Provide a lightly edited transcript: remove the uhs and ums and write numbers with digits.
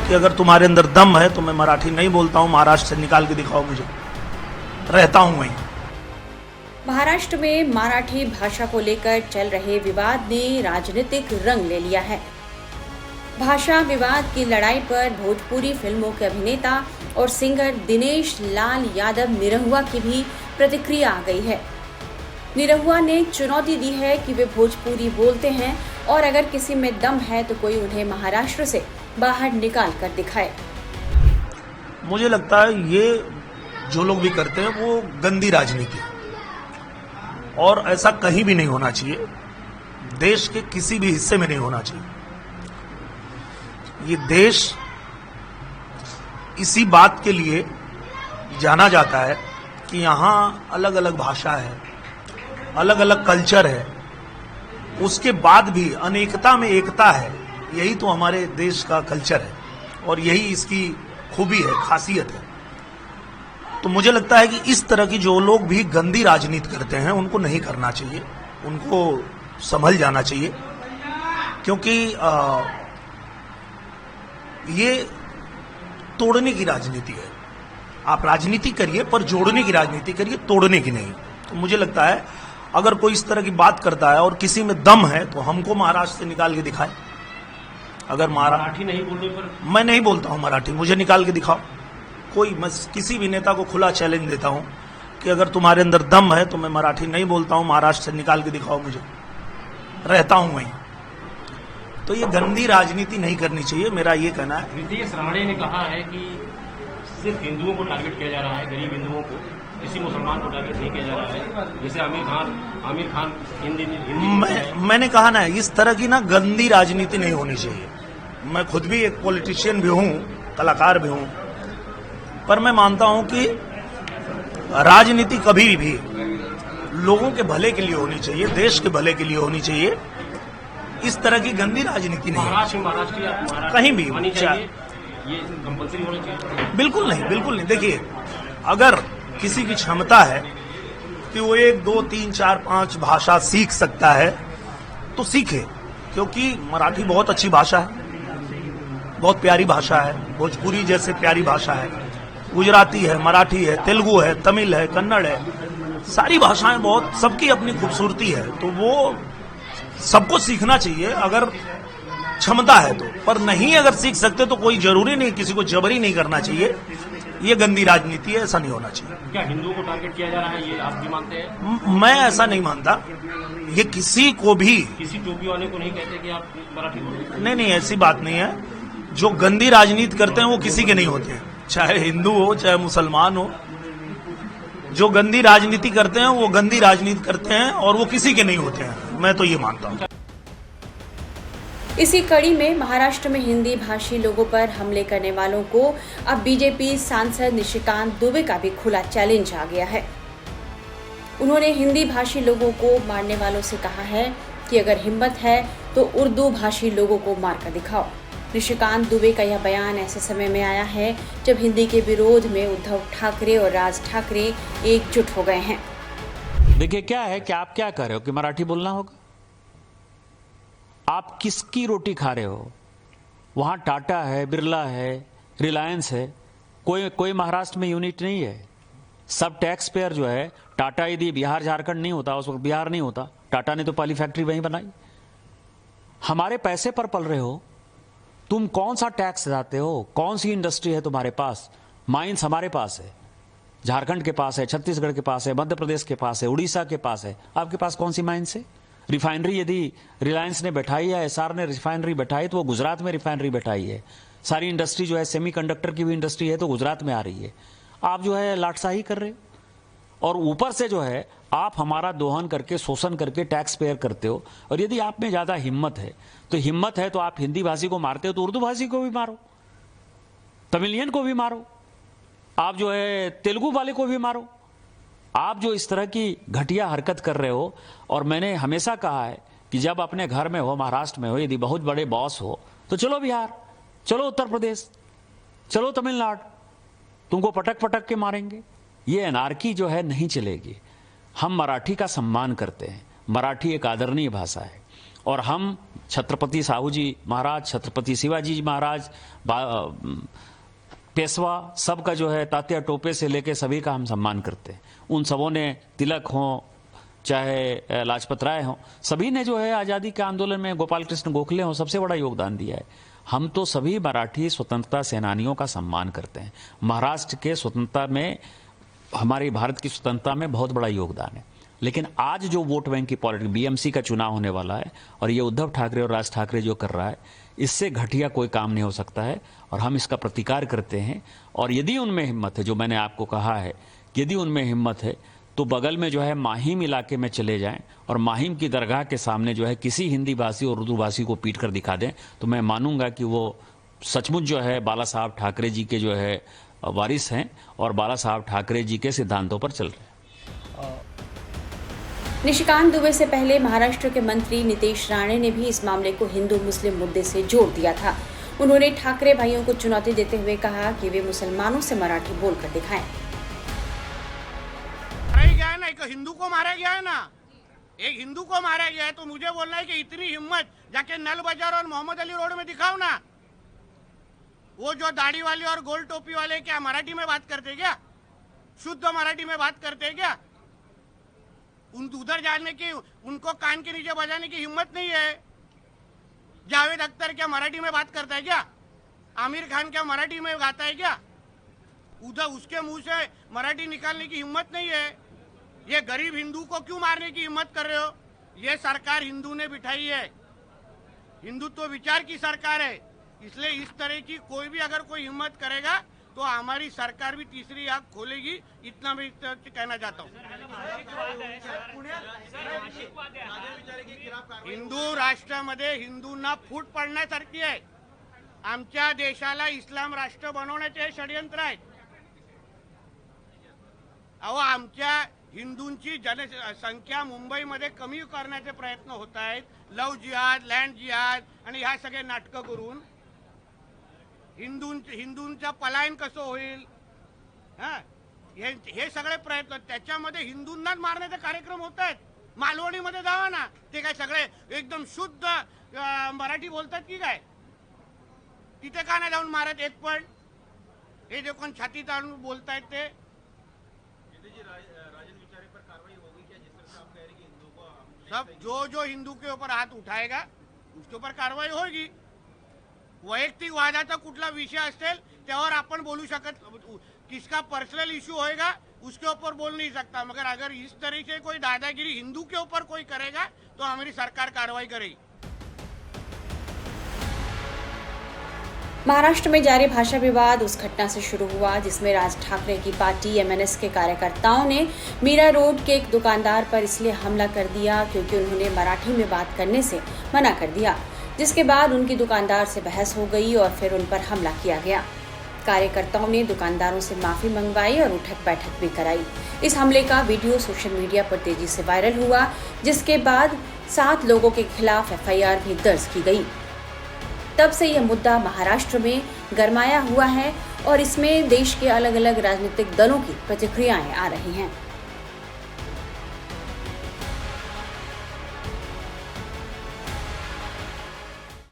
कि अगर तुम्हारे अंदर दम है तो मैं मराठी नहीं बोलता हूँ, महाराष्ट्र से निकाल के दिखाओ मुझे, रहता हूँ वहीं। महाराष्ट्र में मराठी भाषा को लेकर चल रहे विवाद ने राजनीतिक रंग ले लिया है। भाषा विवाद की लड़ाई पर भोजपुरी फिल्मों के अभिनेता और सिंगर दिनेश लाल यादव निरहुआ की भी प्रतिक्रिया आ गई है। निरहुआ ने चुनौती दी है कि वे भोजपुरी बोलते हैं और अगर किसी में दम है तो कोई उन्हें महाराष्ट्र से बाहर निकाल कर दिखाए। मुझे लगता है ये जो लोग भी करते हैं वो गंदी राजनीति है और ऐसा कहीं भी नहीं होना चाहिए, देश के किसी भी हिस्से में नहीं होना चाहिए। ये देश इसी बात के लिए जाना जाता है कि यहाँ अलग अलग भाषा है, अलग अलग कल्चर है, उसके बाद भी अनेकता में एकता है। यही तो हमारे देश का कल्चर है और यही इसकी खूबी है, खासियत है। तो मुझे लगता है कि इस तरह की जो लोग भी गंदी राजनीति करते हैं उनको नहीं करना चाहिए, उनको संभल जाना चाहिए, क्योंकि ये तोड़ने की राजनीति है। आप राजनीति करिए पर जोड़ने की राजनीति करिए, तोड़ने की नहीं। तो मुझे लगता है अगर कोई इस तरह की बात करता है और किसी में दम है तो हमको महाराष्ट्र से निकाल के दिखाए। अगर मराठी नहीं बोलने पर मैं नहीं बोलता हूं मराठी, मुझे निकाल के दिखाओ कोई। मैं किसी भी नेता को खुला चैलेंज देता हूं कि अगर तुम्हारे अंदर दम है तो मैं मराठी नहीं बोलता हूं, महाराष्ट्र से निकाल के दिखाओ मुझे, रहता हूं वहीं। तो ये गंदी राजनीति नहीं करनी चाहिए, मेरा ये कहना है। नीतीश राणे ने कहा है कि सिर्फ हिंदुओं को टारगेट किया जा रहा है, गरीब हिंदुओं को, किसी मुसलमान को टारगेट नहीं किया जा रहा है। जैसे आमिर खान हिंदी मैंने कहा ना, इस तरह की ना गंदी राजनीति नहीं होनी चाहिए। मैं खुद भी एक पॉलिटिशियन भी हूं, कलाकार भी हूं, पर मैं मानता हूं कि राजनीति कभी भी लोगों के भले के लिए होनी चाहिए, देश के भले के लिए होनी चाहिए। इस तरह की गंदी राजनीति नहीं, महाराष्ट्र कहीं भी ये कंपल्सरी होना चाहिए। बिल्कुल नहीं, बिल्कुल नहीं। देखिए, अगर किसी की क्षमता है कि वो 1, 2, 3, 4, 5 भाषा सीख सकता है तो सीखे, क्योंकि मराठी बहुत अच्छी भाषा है, बहुत प्यारी भाषा है, भोजपुरी जैसे प्यारी भाषा है, गुजराती है, मराठी है, तेलुगु है, तमिल है, कन्नड़ है, सारी भाषाएं बहुत, सबकी अपनी खूबसूरती है। तो वो सबको सीखना चाहिए अगर क्षमता है तो, पर नहीं अगर सीख सकते तो कोई जरूरी नहीं, किसी को जबरी नहीं करना चाहिए। ये गंदी राजनीति है, ऐसा नहीं होना चाहिए। क्या हिंदुओं को टारगेट किया जा रहा है, ये आप भी मानते हैं? मैं ऐसा नहीं मानता। ये किसी को भी, किसी टोपी वाले को नहीं कहते कि आप मराठी बोलो। नहीं, ऐसी बात नहीं है। जो गंदी राजनीति करते हैं वो किसी के नहीं होते हैं, चाहे हिंदू हो चाहे मुसलमान हो। जो गंदी राजनीति करते हैं वो गंदी राजनीति करते हैं और वो किसी के नहीं होते हैं, मैं तो ये मानता हूँ। इसी कड़ी में महाराष्ट्र में हिंदी भाषी लोगों पर हमले करने वालों को अब बीजेपी सांसद निशिकांत दुबे का भी खुला चैलेंज आ गया है। उन्होंने हिंदी भाषी लोगों को मारने वालों से कहा है कि अगर हिम्मत है तो उर्दू भाषी लोगों को मारकर दिखाओ। निशिकांत दुबे का यह बयान ऐसे समय में आया है जब हिंदी के विरोध में उद्धव ठाकरे और राज ठाकरे एकजुट हो गए हैं। देखिए, क्या है कि आप क्या कर रहे हो कि मराठी बोलना होगा? आप किसकी रोटी खा रहे हो? वहां टाटा है, बिरला है, रिलायंस है, कोई महाराष्ट्र में यूनिट नहीं है। सब टैक्स पेयर जो है, टाटा यदि बिहार झारखंड नहीं होता, उस वक्त बिहार नहीं होता, टाटा ने तो पहली फैक्ट्री वहीं बनाई। हमारे पैसे पर पल रहे हो, तुम कौन सा टैक्स देते हो? कौन सी इंडस्ट्री है तुम्हारे पास? माइंस हमारे पास है, झारखंड के पास है, छत्तीसगढ़ के पास है, मध्य प्रदेश के पास है, उड़ीसा के पास है। आपके पास कौन सी माइंस है? रिफाइनरी यदि रिलायंस ने बैठाई या एसआर ने रिफाइनरी बैठाई तो वो गुजरात में रिफाइनरी बैठाई है। सारी इंडस्ट्री जो है, सेमीकंडक्टर की भी इंडस्ट्री है तो गुजरात में आ रही है। आप जो है लाटसाही कर रहे हो और ऊपर से जो है आप हमारा दोहन करके, शोषण करके टैक्स पेयर करते हो। और यदि आप में ज्यादा हिम्मत है तो आप हिंदी भाषी को मारते हो तो उर्दू भाषी को भी मारो, तमिलियन को भी मारो, आप जो है तेलुगु वाले को भी मारो। आप जो इस तरह की घटिया हरकत कर रहे हो, और मैंने हमेशा कहा है कि जब अपने घर में हो, महाराष्ट्र में हो, यदि बहुत बड़े बॉस हो तो चलो बिहार, चलो उत्तर प्रदेश, चलो तमिलनाडु, तुमको पटक पटक के मारेंगे। ये एनार्की जो है नहीं चलेगी। हम मराठी का सम्मान करते हैं, मराठी एक आदरणीय भाषा है और हम छत्रपति साहू जी महाराज, छत्रपति शिवाजी जी महाराज, पेशवा, सबका जो है तात्या टोपे से लेके सभी का हम सम्मान करते हैं। उन सबों ने, तिलक हो चाहे लाजपत राय हो, सभी ने जो है आज़ादी के आंदोलन में, गोपाल कृष्ण गोखले हो, सबसे बड़ा योगदान दिया है। हम तो सभी मराठी स्वतंत्रता सेनानियों का सम्मान करते हैं। महाराष्ट्र के स्वतंत्रता में, हमारी भारत की स्वतंत्रता में बहुत बड़ा योगदान है। लेकिन आज जो वोट बैंक की पॉलिटिक्स, बीएमसी का चुनाव होने वाला है और ये उद्धव ठाकरे और राज ठाकरे जो कर रहा है, इससे घटिया कोई काम नहीं हो सकता है और हम इसका प्रतिकार करते हैं। और यदि उनमें हिम्मत है, जो मैंने आपको कहा है, यदि उनमें हिम्मत है तो बगल में जो है माहिम इलाके में चले जाएं और माहिम की दरगाह के सामने जो है किसी हिंदी भाषी और उर्दू भाषी को पीट कर दिखा दें, तो मैं मानूंगा कि वो सचमुच जो है बाला साहब ठाकरे जी के जो है वारिस हैं और बाला साहब ठाकरे जी के सिद्धांतों पर चल रहे हैं। निशिकांत दुबे से पहले महाराष्ट्र के मंत्री नीतीश राणे ने भी इस मामले को हिंदू मुस्लिम मुद्दे से जोड़ दिया था। उन्होंने ठाकरे भाइयों को चुनौती देते हुए कहा कि वे मुसलमानों से मराठी बोलकर दिखाएं। मारा गया है ना, एक हिंदू को मारा गया है ना, एक हिंदू को मारा गया है, तो मुझे बोलना है कि इतनी हिम्मत जाके नल बाजार और मोहम्मद अली रोड में दिखाओ ना। वो जो दाढ़ी वाले और गोल टोपी वाले क्या मराठी में बात करते क्या? शुद्ध मराठी में बात करते क्या? उधर जाने की, उनको कान के नीचे बजाने की हिम्मत नहीं है। जावेद अख्तर क्या मराठी में बात करता है क्या? आमिर खान क्या मराठी में गाता है क्या? उधर उसके मुंह से मराठी निकालने की हिम्मत नहीं है। ये गरीब हिंदू को क्यों मारने की हिम्मत कर रहे हो? ये सरकार हिंदू ने बिठाई है, हिंदुत्व विचार की सरकार है, इसलिए इस तरह की कोई भी अगर कोई हिम्मत करेगा तो हमारी सरकार भी तीसरी आंख खोलेगी। इतना मैं कहना चाहता हूँ। हिंदू राष्ट्रामध्ये हिंदूंना फूट पडण्यासारखी आहे। आमच्या देशाला इस्लाम राष्ट्र बनवण्याचे हे षडयंत्र आहेत। अहो, आमच्या हिंदूंची जनसंख्या मुंबईमध्ये कमी करण्याचे प्रयत्न होत आहेत। लव जिहाद, लँड जिहाद आणि ह्या सगळे नाटकं करून हिंदूंचं पलायन कसं होईल, हे सगळे प्रयत्न, त्याच्यामध्ये हिंदूंनाच मारण्याचे कार्यक्रम होत आहेत। मालवणीमध्ये जावा ना, ते काय सगळे एकदम शुद्ध मराठी बोलतात की काय? तिथे का नाही जाऊन मारत एक पण? हे जे कोण छाती ताणून बोलतायत ते, सब जो हिंदू के ऊपर हाथ उठाएगा उसके ऊपर कार्रवाई होगी। वैयक्तिक वादाचा कुठला विषय असेल त्यावर आपण बोलू शकत, किसका पर्सनल इश्यू होएगा उसके ऊपर बोल नहीं सकता, मगर अगर इस तरह से कोई दादागिरी हिंदू के ऊपर कोई करेगा तो हमारी सरकार कार्रवाई करेगी। महाराष्ट्र में जारी भाषा विवाद उस घटना से शुरू हुआ जिसमें राज ठाकरे की पार्टी एमएनएस के कार्यकर्ताओं ने मीरा रोड के एक दुकानदार पर इसलिए हमला कर दिया क्योंकि उन्होंने मराठी में बात करने से मना कर दिया, जिसके बाद उनकी दुकानदार से बहस हो गई और फिर उन पर हमला किया गया। कार्यकर्ताओं ने दुकानदारों से माफी मंगवाई और उठक बैठक भी कराई। इस हमले का वीडियो सोशल मीडिया पर तेजी से वायरल हुआ, जिसके बाद 7 लोगों के खिलाफ एफआईआर भी दर्ज की गई। तब से यह मुद्दा महाराष्ट्र में गरमाया हुआ है और इसमें देश के अलग अलग राजनीतिक दलों की प्रतिक्रियाएं आ रही हैं।